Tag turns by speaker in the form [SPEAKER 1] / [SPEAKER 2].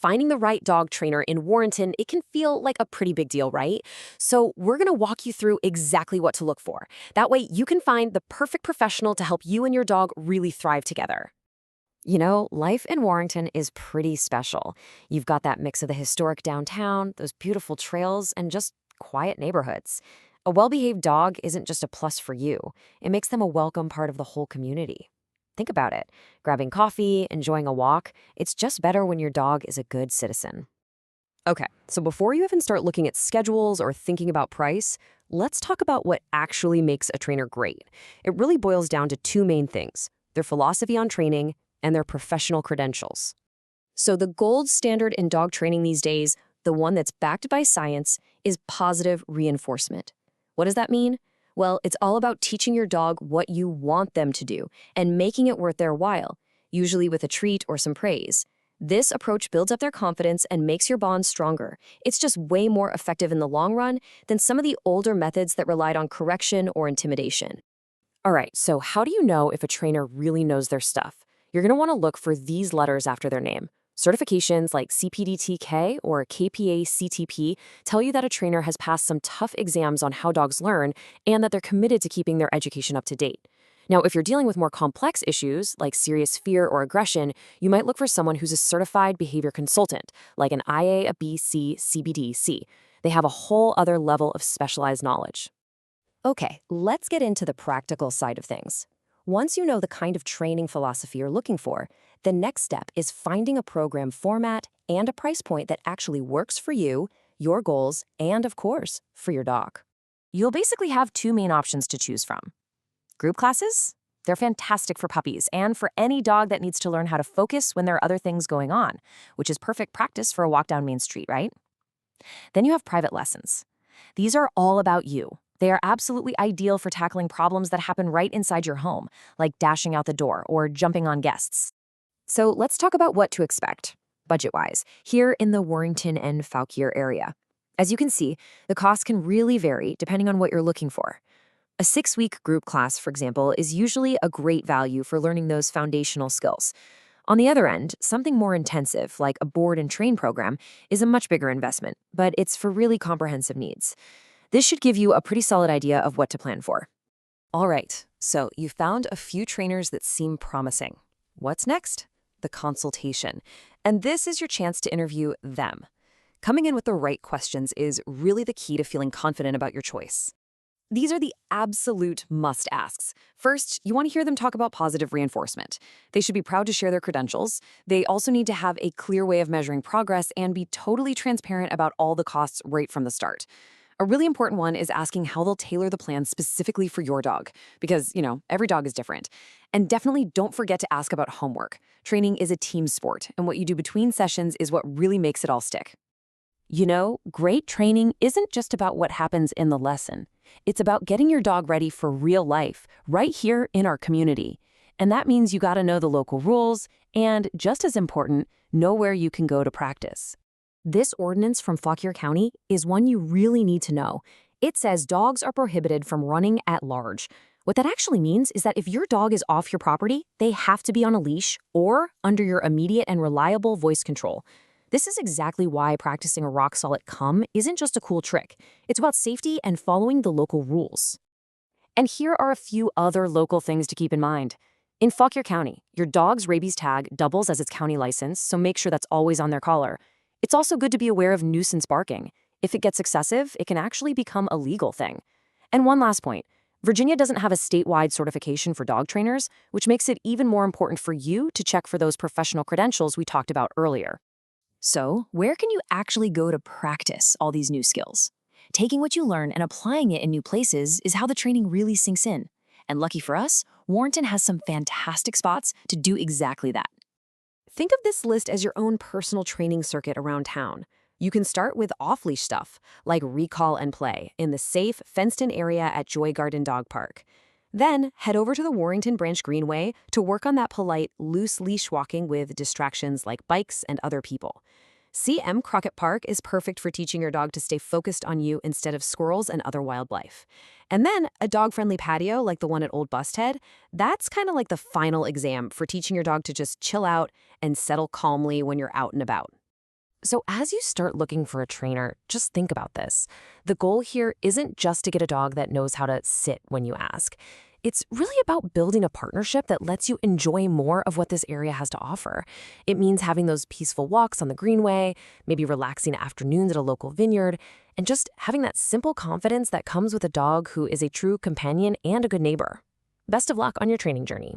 [SPEAKER 1] Finding the right dog trainer in Warrenton, it can feel like a pretty big deal, right? So we're going to walk you through exactly what to look for. That way you can find the perfect professional to help you and your dog really thrive together. Life in Warrenton is pretty special. You've got that mix of the historic downtown, those beautiful trails, and just quiet neighborhoods. A well-behaved dog isn't just a plus for you. It makes them a welcome part of the whole community. Think about it. Grabbing coffee, enjoying a walk, it's just better when your dog is a good citizen. Okay, so before you even start looking at schedules or thinking about price, let's talk about what actually makes a trainer great. It really boils down to two main things: their philosophy on training and their professional credentials. So the gold standard in dog training these days, the one that's backed by science, is positive reinforcement. What does that mean? Well, it's all about teaching your dog what you want them to do and making it worth their while, usually with a treat or some praise. This approach builds up their confidence and makes your bond stronger. It's just way more effective in the long run than some of the older methods that relied on correction or intimidation. All right, so how do you know if a trainer really knows their stuff? You're going to want to look for these letters after their name. Certifications like CPDTK or KPA CTP tell you that a trainer has passed some tough exams on how dogs learn and that they're committed to keeping their education up to date. Now, if you're dealing with more complex issues like serious fear or aggression, you might look for someone who's a certified behavior consultant, like an IABC CBDC. They have a whole other level of specialized knowledge. Okay, let's get into the practical side of things. Once you know the kind of training philosophy you're looking for, the next step is finding a program format and a price point that actually works for you, your goals, and of course, for your dog. You'll basically have two main options to choose from. Group classes? They're fantastic for puppies and for any dog that needs to learn how to focus when there are other things going on, which is perfect practice for a walk down Main Street, right? Then you have private lessons. These are all about you. They are absolutely ideal for tackling problems that happen right inside your home, like dashing out the door or jumping on guests. So let's talk about what to expect, budget-wise, here in the Warrington and Fauquier area. As you can see, the cost can really vary depending on what you're looking for. A 6-week group class, for example, is usually a great value for learning those foundational skills. On the other end, something more intensive, like a board and train program, is a much bigger investment, but it's for really comprehensive needs. This should give you a pretty solid idea of what to plan for. All right, so you found a few trainers that seem promising. What's next? The consultation. And this is your chance to interview them. Coming in with the right questions is really the key to feeling confident about your choice. These are the absolute must-asks. First, you want to hear them talk about positive reinforcement. They should be proud to share their credentials. They also need to have a clear way of measuring progress and be totally transparent about all the costs right from the start. A really important one is asking how they'll tailor the plan specifically for your dog, because, every dog is different. And definitely don't forget to ask about homework. Training is a team sport, and what you do between sessions is what really makes it all stick. Great training isn't just about what happens in the lesson. It's about getting your dog ready for real life, right here in our community. And that means you gotta know the local rules, and just as important, know where you can go to practice. This ordinance from Fauquier County is one you really need to know. It says dogs are prohibited from running at large. What that actually means is that if your dog is off your property, they have to be on a leash or under your immediate and reliable voice control. This is exactly why practicing a rock-solid come isn't just a cool trick. It's about safety and following the local rules. And here are a few other local things to keep in mind. In Fauquier County, your dog's rabies tag doubles as its county license, so make sure that's always on their collar. It's also good to be aware of nuisance barking. If it gets excessive, it can actually become a legal thing. And one last point, Virginia doesn't have a statewide certification for dog trainers, which makes it even more important for you to check for those professional credentials we talked about earlier. So, where can you actually go to practice all these new skills? Taking what you learn and applying it in new places is how the training really sinks in. And lucky for us, Warrenton has some fantastic spots to do exactly that. Think of this list as your own personal training circuit around town. You can start with off-leash stuff, like recall and play, in the safe, fenced-in area at Joy Garden Dog Park. Then, head over to the Warrington Branch Greenway to work on that polite, loose leash walking with distractions like bikes and other people. C.M. Crockett Park is perfect for teaching your dog to stay focused on you instead of squirrels and other wildlife. And then, a dog-friendly patio like the one at Old Busthead, that's kind of like the final exam for teaching your dog to just chill out and settle calmly when you're out and about. So as you start looking for a trainer, just think about this. The goal here isn't just to get a dog that knows how to sit when you ask. It's really about building a partnership that lets you enjoy more of what this area has to offer. It means having those peaceful walks on the greenway, maybe relaxing afternoons at a local vineyard, and just having that simple confidence that comes with a dog who is a true companion and a good neighbor. Best of luck on your training journey.